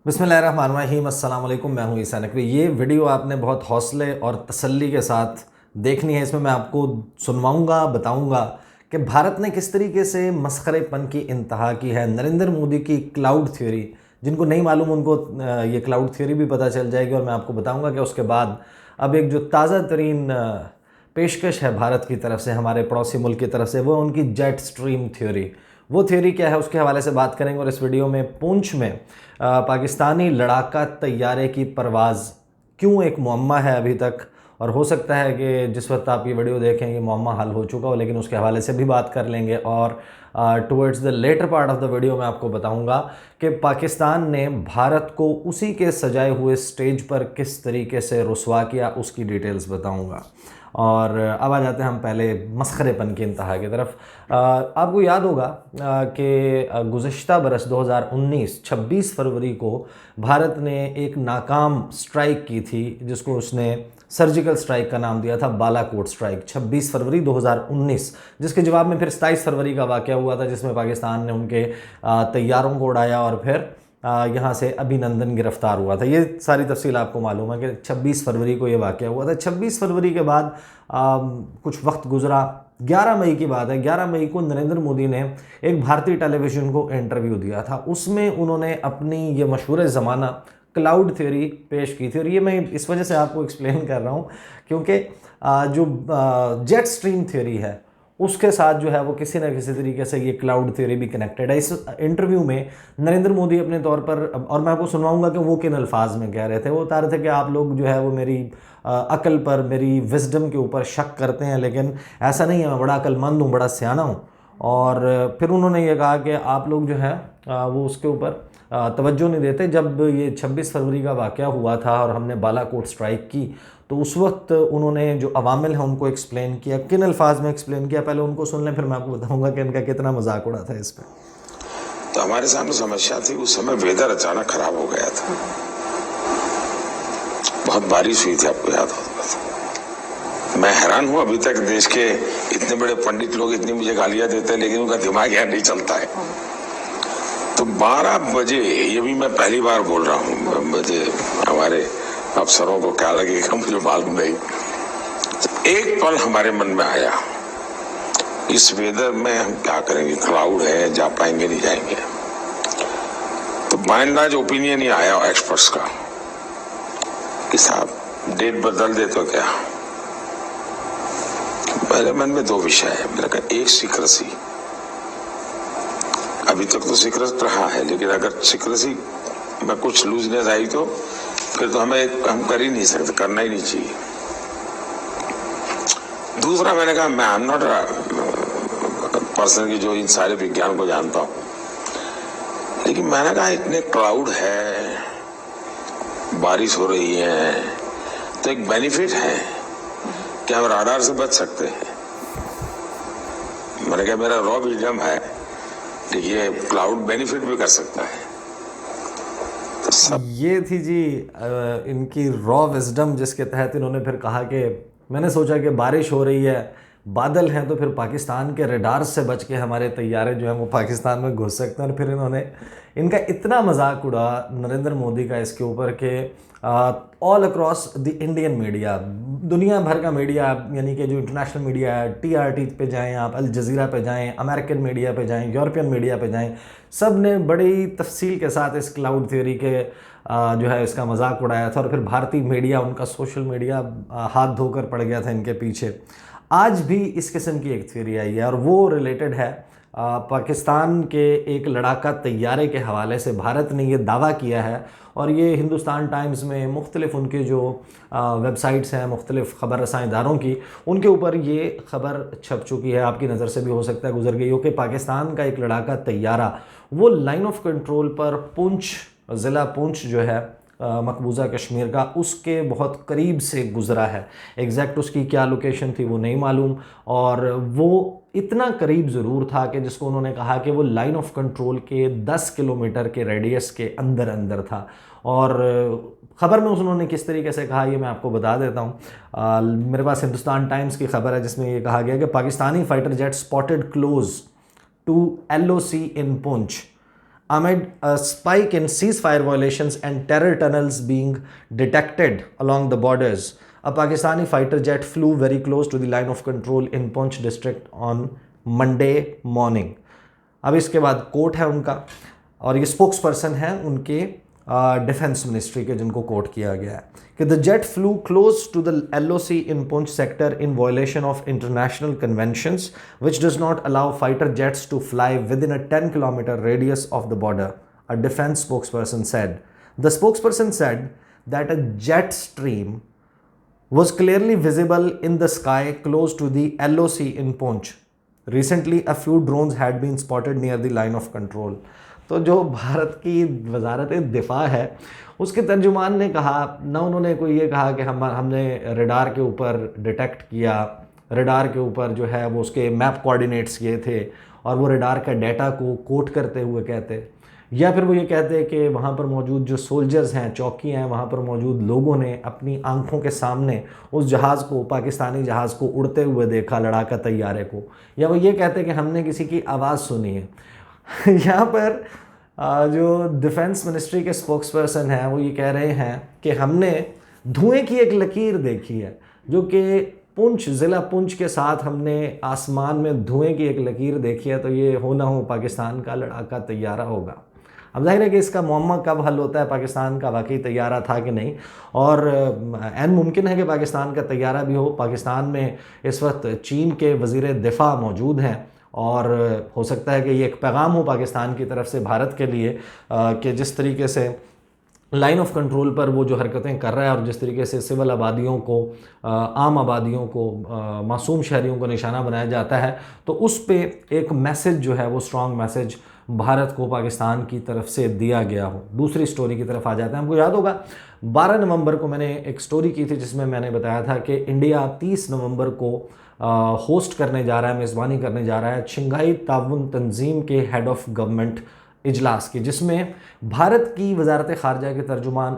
बिस्मिल्लाहिर्रहमानिर्रहीम, अस्सलाम वालेकुम। मैं हूं ईसा नकवी। ये वीडियो आपने बहुत हौसले और तसल्ली के साथ देखनी है। इसमें मैं आपको सुनवाऊंगा, बताऊंगा कि भारत ने किस तरीके से मसखरेपन की इंतहा की है। नरेंद्र मोदी की क्लाउड थ्योरी, जिनको नहीं मालूम उनको ये क्लाउड थ्योरी भी पता चल जाएगी और मैं आपको बताऊंगा कि उसके बाद अब एक जो ताज़ा तरीन पेशकश है भारत की तरफ से, हमारे पड़ोसी मुल्क की तरफ से, वो उनकी जेट स्ट्रीम थ्योरी। वो थ्योरी क्या है उसके हवाले से बात करेंगे। और इस वीडियो में पूंछ में पाकिस्तानी लड़ाका तैयारे की परवाज़ क्यों एक मुअम्मा है अभी तक, और हो सकता है कि जिस वक्त आप ये वीडियो देखें ये मुअम्मा हल हो चुका हो, लेकिन उसके हवाले से भी बात कर लेंगे। और towards the latter part of the video मैं आपको बताऊंगा कि पाकिस्तान ने भारत को उसी के सजाए हुए स्टेज पर किस तरीके से रुसवा किया, उसकी डिटेल्स बताऊंगा। और अब आ जाते हैं हम पहले मसखरेपन की इंतहा की तरफ। आपको याद होगा कि गुज़श्ता बरस 2019 26 फरवरी को भारत ने एक नाकाम स्ट्राइक की थी, जिसको उसने सर्जिकल स्ट्राइक का नाम दिया था, बालाकोट स्ट्राइक। 26 फरवरी 2019, जिसके जवाब में फिर 27 फरवरी का वाक़या हुआ था, जिसमें पाकिस्तान ने उनके तैयारों को उड़ाया और फिर यहाँ से अभिनंदन गिरफ्तार हुआ था। ये सारी तफसील आपको मालूम है कि 26 फरवरी को ये वाक़या हुआ था। 26 फरवरी के बाद कुछ वक्त गुजरा। 11 मई की बात है। 11 मई को नरेंद्र मोदी ने एक भारतीय टेलीविज़न को इंटरव्यू दिया था। उसमें उन्होंने अपनी ये मशहूर ज़माना क्लाउड थ्योरी पेश की थी। और ये मैं इस वजह से आपको एक्सप्लेन कर रहा हूँ क्योंकि जो जेट स्ट्रीम थ्योरी है उसके साथ जो है वो किसी ना किसी तरीके से ये क्लाउड थ्योरी भी कनेक्टेड है। इस इंटरव्यू में नरेंद्र मोदी अपने तौर पर, और मैं आपको सुनवाऊंगा कि वो किन अल्फाज में कह रहे थे। वो बता रहे थे कि आप लोग जो है वो मेरी अकल पर, मेरी विजडम के ऊपर शक करते हैं, लेकिन ऐसा नहीं है, मैं बड़ा अक्लमंद हूँ, बड़ा सियाना हूँ। और फिर उन्होंने ये कहा कि आप लोग जो है वो उसके ऊपर तवज्जो नहीं देते। जब ये 26 फरवरी का वाक़या हुआ था और हमने बालाकोट स्ट्राइक की, तो उस वक्त उन्होंने जो अवामिल हैं उनको एक्सप्लेन किया। किन अल्फाज में एक्सप्लेन किया पहले उनको सुन लें, फिर मैं आपको बताऊंगा कि इनका कितना मजाक उड़ा था इस पर। तो हमारे सामने समस्या थी, उस समय वेदर अचानक खराब हो गया था, बहुत बारिश हुई थी, आपको याद होगा। मैं हैरान हूं, अभी तक देश के इतने बड़े पंडित लोग इतनी मुझे गालियां देते हैं, लेकिन उनका दिमाग यहाँ नहीं चलता है। तो 12 बजे, ये भी मैं पहली बार बोल रहा हूँ, मुझे हमारे अफसरों को क्या लगेगा मुझे मालूम नहीं। एक पल हमारे मन में आया, इस वेदर में हम क्या करेंगे, क्लाउड है, जा पाएंगे नहीं जाएंगे। तो बाय एंड लार्ज ओपिनियन ही आया एक्सपर्ट्स का कि साहब डेट बदल दे तो क्या। मेरे मन में दो विषय है। मैंने कहा एक सीक्रेसी, अभी तक तो सीक्रेट रहा है, लेकिन अगर सीक्रेसी में कुछ लूजनेस आई तो फिर तो हम कर ही नहीं सकते, करना ही नहीं चाहिए। दूसरा मैंने कहा मैं आई एम नॉट पर्सन की जो इन सारे विज्ञान को जानता हूं, लेकिन मैंने कहा इतने क्लाउड है, बारिश हो रही है, तो एक बेनिफिट है कि हम राडार से बच सकते हैं। मैंने कहा मेरा रॉ विजडम है, ये क्लाउड बेनिफिट भी कर सकता है। तो सब ये थी जी इनकी रॉ विजडम, जिसके तहत इन्होंने फिर कहा कि मैंने सोचा कि बारिश हो रही है, बादल हैं, तो फिर पाकिस्तान के रडार से बच के हमारे तैयारे जो हैं वो पाकिस्तान में घुस सकते हैं। और फिर इन्होंने इनका इतना मजाक उड़ा नरेंद्र मोदी का इसके ऊपर कि all across the Indian media, दुनिया भर का मीडिया, यानी कि जो इंटरनेशनल मीडिया है, TRT पे जाएं आप, अल जज़ीरा पे जाएं, अमेरिकन मीडिया पे जाएं, यूरोपियन मीडिया पे जाएं, सब ने बड़ी तफसील के साथ इस क्लाउड थ्योरी के जो है इसका मजाक उड़ाया था। और फिर भारतीय मीडिया, उनका सोशल मीडिया हाथ धोकर पड़ गया था इनके पीछे। आज भी इस किस्म की एक थ्योरी आई है और वो रिलेटेड है पाकिस्तान के एक लड़ाका तैयारे के हवाले से। भारत ने ये दावा किया है और ये हिंदुस्तान टाइम्स में, मुख्तलिफ उनके जो वेबसाइट्स हैं, मुख्तलिफ ख़बर रसां इदारों की, उनके ऊपर ये ख़बर छप चुकी है। आपकी नज़र से भी हो सकता है गुजर गई हो कि पाकिस्तान का एक लड़ाका तैयारा वो लाइन ऑफ कंट्रोल पर पुंछ, ज़िला पुंछ जो है मकबूजा कश्मीर का, उसके बहुत करीब से गुज़रा है। एग्जैक्ट उसकी क्या लोकेशन थी वो नहीं मालूम, और वो इतना करीब ज़रूर था कि जिसको उन्होंने कहा कि वो लाइन ऑफ कंट्रोल के 10 किलोमीटर के रेडियस के अंदर अंदर था। और ख़बर में उन्होंने किस तरीके से कहा ये मैं आपको बता देता हूँ। मेरे पास हिंदुस्तान टाइम्स की खबर है जिसमें ये कहा गया कि Pakistani fighter jet spotted close to LOC in Poonch amid a spike in ceasefire violations and terror tunnels being detected along the borders, a Pakistani fighter jet flew very close to the line of control in Poonch district on Monday morning. अब इसके बाद coat है उनका, और ये spokes person है उनके defence ministry के, जिनको कोट किया गया है कि the jet flew close to the LOC in Poonch sector in violation of international conventions which does not allow fighter jets to fly within a 10 kilometre radius of the border, a defence spokesperson said. The spokesperson said that a jet stream was clearly visible in the sky close to the LOC in Poonch. Recently, a few drones had been spotted near the line of control. तो जो भारत की वजारत दिफा है उसके तर्जुमान ने कहा ना, उन्होंने कोई ये कहा कि हमने रडार के ऊपर डिटेक्ट किया, रडार के ऊपर जो है वो उसके मैप कोऑर्डिनेट्स किए थे और वो रडार का डाटा को कोट करते हुए कहते, या फिर वो ये कहते हैं कि वहाँ पर मौजूद जो सोल्जर्स हैं, चौकी हैं, वहाँ पर मौजूद लोगों ने अपनी आंखों के सामने उस जहाज़ को, पाकिस्तानी जहाज़ को उड़ते हुए देखा, लड़ाका तैयारे को, या वो ये कहते हैं कि हमने किसी की आवाज़ सुनी है. यहाँ पर जो डिफेंस मिनिस्ट्री के स्पोक्सपर्सन हैं वो ये कह रहे हैं कि हमने धुएं की एक लकीर देखी है, जो कि पुंछ, ज़िला पुंछ के साथ हमने आसमान में धुएं की एक लकीर देखी है, तो ये हो ना हो पाकिस्तान का लड़ाका तैयारा होगा. अब जाहिर है कि इसका मुअम्मा कब हल होता है, पाकिस्तान का वाकई तैयारा था कि नहीं, और ऐन मुमकिन है कि पाकिस्तान का तैयारा भी हो. पाकिस्तान में इस वक्त चीन के वज़ीर दिफा मौजूद हैं और हो सकता है कि ये एक पैगाम हो पाकिस्तान की तरफ से भारत के लिए कि जिस तरीके से लाइन ऑफ कंट्रोल पर वो जो हरकतें कर रहा है और जिस tरीके से सिविल आबादियों को, आम आबादियों को, मासूम शहरियों को निशाना बनाया जाता है, तो उस पे एक मैसेज जो है वो स्ट्रॉन्ग मैसेज भारत को पाकिस्तान की तरफ से दिया गया हो. दूसरी स्टोरी की तरफ आ जाते हैं. हमको याद होगा 12 नवंबर को मैंने एक स्टोरी की थी जिसमें मैंने बताया था कि इंडिया 30 नवंबर को होस्ट करने जा रहा है, मेज़बानी करने जा रहा है शंघाई ताउन तंजीम के हेड ऑफ गवर्नमेंट इजलास की, जिसमें भारत की वजारत ख़ारजा के तर्जुमान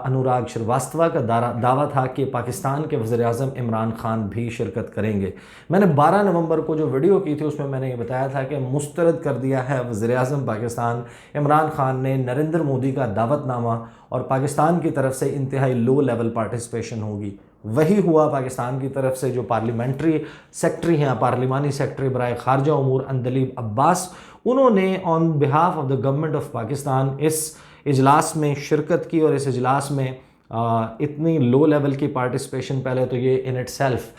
अनुराग श्रीवास्तव का दावा था कि पाकिस्तान के वज़ीर-ए-आज़म इमरान खान भी शिरकत करेंगे. मैंने 12 नवंबर को जो वीडियो की थी उसमें मैंने ये बताया था कि मुस्तरद कर दिया है वज़ीर-ए-आज़म पाकिस्तान इमरान खान ने नरेंद्र मोदी का दावतनामा और पाकिस्तान की तरफ से इंतहाई लो लेवल पार्टिसिपेशन होगी. वही हुआ. पाकिस्तान की तरफ से जो पार्लियामेंट्री सेक्रेटरी हैं, पार्लिमानी सेक्रेटरी बराए खारजा उमूर अंदलीब अब्बास, उन्होंने on behalf of the government of Pakistan इस इजलास में शिरकत की. और इस इजलास में इतनी लो लेवल की पार्टिसिपेशन, पहले तो ये इन इटसेल्फ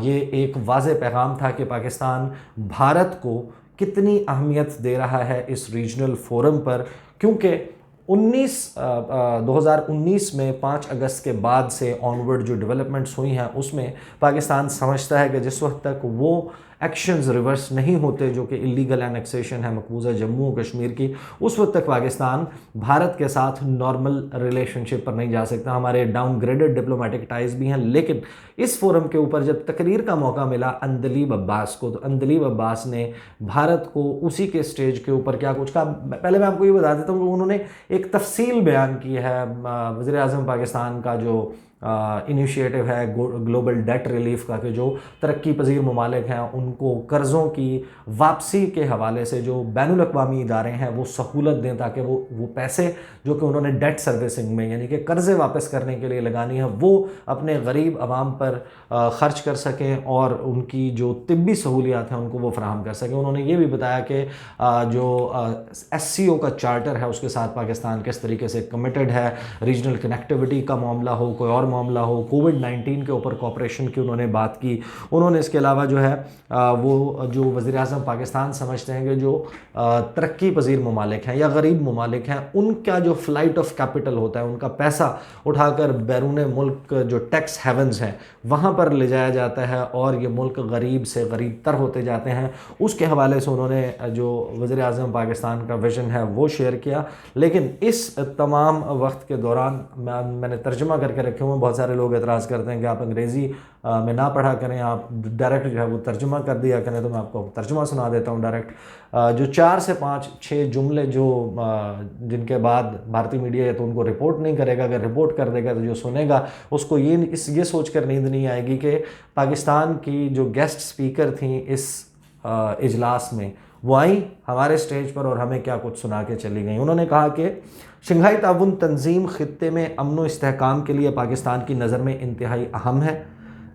ये एक वाज़े पैगाम था कि पाकिस्तान भारत को कितनी अहमियत दे रहा है इस रीजनल फोरम पर, क्योंकि 2019 में 5 अगस्त के बाद से ऑनवर्ड जो डेवलपमेंट्स हुई हैं उसमें पाकिस्तान समझता है कि जिस वक्त तक वो एक्शंस रिवर्स नहीं होते जो कि इलीगल एनेक्सेशन है मकबूजा जम्मू कश्मीर की, उस वक्त तक पाकिस्तान भारत के साथ नॉर्मल रिलेशनशिप पर नहीं जा सकता. हमारे डाउनग्रेडेड डिप्लोमेटिक टाइज भी हैं, लेकिन इस फोरम के ऊपर जब तकरीर का मौका मिला अंदलीब अब्बास को, तो अंदलीब अब्बास ने भारत को उसी के स्टेज के ऊपर क्या कुछ कहा. पहले मैं आपको ये बता देता हूँ कि उन्होंने एक तफसील बयान की है. वज़ीर-ए-आज़म पाकिस्तान का जो इनिशिएटिव है ग्लोबल डेट रिलीफ का, कि जो तरक्की पजीर ममालिक हैं उनको कर्ज़ों की वापसी के हवाले से जो बैनुल अक़वामी इदारे हैं वो सहूलत दें, ताकि वो पैसे जो कि उन्होंने डेट सर्विसिंग में यानी कि कर्ज़े वापस करने के लिए लगानी है वो अपने गरीब आवाम पर ख़र्च कर सकें और उनकी जो तिब्बी सहूलियात हैं उनको वो फराहम कर सकें. उन्होंने ये भी बताया कि जो SCO का चार्टर है उसके साथ पाकिस्तान किस तरीके से कमिटेड है. रीजनल कनेक्टिविटी का मामला हो, कोई और मामला हो, कोविड-19 के ऊपर कॉपरेशन की उन्होंने बात की. उन्होंने इसके अलावा जो है वो जो वज़ीर-ए-आज़म पाकिस्तान समझते हैं कि जो तरक्की पजीर ममालिक हैं या गरीब ममालिक हैं, उनका जो फ़्लाइट ऑफ कैपिटल होता है, उनका पैसा उठाकर बैरून मुल्क जो टैक्स हेवन्स हैं वहाँ पर ले जाया जाता है और ये मुल्क गरीब से गरीब तर होते जाते हैं. उसके हवाले से उन्होंने जो वज़ीर-ए-आज़म पाकिस्तान का विज़न है वो शेयर किया. लेकिन इस तमाम वक्त के दौरान मैंने तर्जुमा करके रखे हुए, बहुत सारे लोग एतराज़ करते हैं कि आप अंग्रेज़ी में ना पढ़ा करें, आप डायरेक्ट जो है वो तर्जुमा कर दिया करें, तो मैं आपको तर्जुमा सुना देता हूँ डायरेक्ट. जो 4 से 5-6 जुमले जो जिनके बाद भारतीय मीडिया तो उनको रिपोर्ट नहीं करेगा, अगर रिपोर्ट कर देगा तो जो सुनेगा उसको ये सोच कर नींद नहीं आएगी कि पाकिस्तान की जो गेस्ट स्पीकर थी इस इजलास में वो आई हमारे स्टेज पर और हमें क्या कुछ सुना के चली गई। उन्होंने कहा कि शंघाई ताउन तंजीम खित्ते में अमन व इस्तेहकाम के लिए पाकिस्तान की नज़र में इंतहाई अहम है,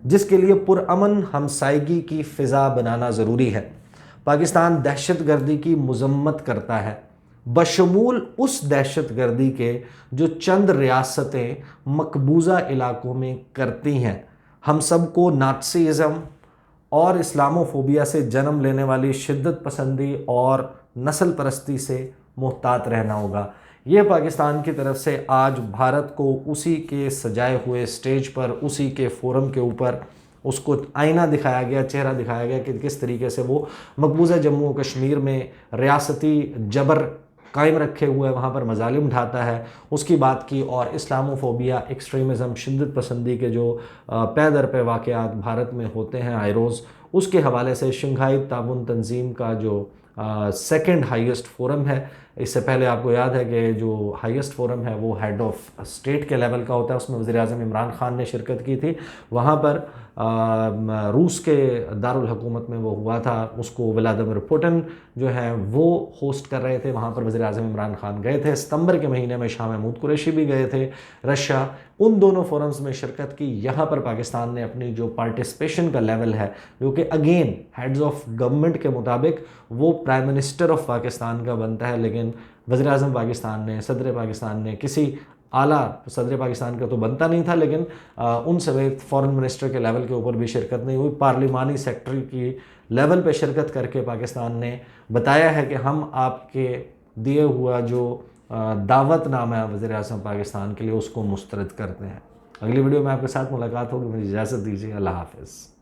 जिसके लिए पुरअमन हमसायगी की फ़िज़ा बनाना ज़रूरी है। पाकिस्तान दहशत गर्दी की मज़म्मत करता है, बशमूल उस दहशत गर्दी के जो चंद रियासतें मकबूजा इलाकों में करती हैं। हम सब को नाज़ीज़म और इस्लामोफोबिया से जन्म लेने वाली शिद्दत पसंदी और नस्ल परस्ती से मुहतात रहना होगा। ये पाकिस्तान की तरफ से आज भारत को उसी के सजाए हुए स्टेज पर, उसी के फोरम के ऊपर उसको आईना दिखाया गया, चेहरा दिखाया गया कि किस तरीके से वो मकबूजा जम्मू और कश्मीर में रियासती जबर कायम रखे हुए वहाँ पर मजालिम ढाता है, उसकी बात की। और इस्लामोफोबिया, एक्सट्रीमिज़म, शिद्दत पसंदी के जो पै दर पे वाक़यात भारत में होते हैं आए रोज़, उसके हवाले से शंघाई ताउन तंजीम का जो सेकंड हाईएस्ट फोरम है, इससे पहले आपको याद है कि जो हाईएस्ट फोरम है वो हेड ऑफ स्टेट के लेवल का होता है, उसमें वज़ीर-ए-आज़म इमरान खान ने शिरकत की थी। वहाँ पर रूस के दारुल हुकूमत में वो हुआ था, उसको व्लादिमीर पुतिन जो है वो होस्ट कर रहे थे। वहाँ पर वज़ीर-ए-आज़म इमरान खान गए थे, सितंबर के महीने में शाह महमूद कुरैशी भी गए थे, रशिया। उन दोनों फोरम्स में शिरकत की। यहाँ पर पाकिस्तान ने अपनी जो पार्टिसिपेशन का लेवल है, जो कि अगेन हेड्स ऑफ गवर्नमेंट के मुताबिक वो प्राइम मिनिस्टर ऑफ पाकिस्तान का बनता है, लेकिन वज़ीर-ए-आज़म पाकिस्तान ने, सदर पाकिस्तान ने, किसी आला सदर पाकिस्तान का तो बनता नहीं था, लेकिन उन समेत फॉरेन मिनिस्टर के लेवल के ऊपर भी शिरकत नहीं हुई। पार्लिमानी सेक्रेटरी की लेवल पे शिरकत करके पाकिस्तान ने बताया है कि हम आपके दिए हुआ जो दावतनामा है वज़ीर-ए-आज़म पाकिस्तान के लिए, उसको मुस्तरद करते हैं। अगली वीडियो में आपके साथ मुलाकात होगी, मुझे इजाज़त दीजिए। अल्लाह हाफ़िज़।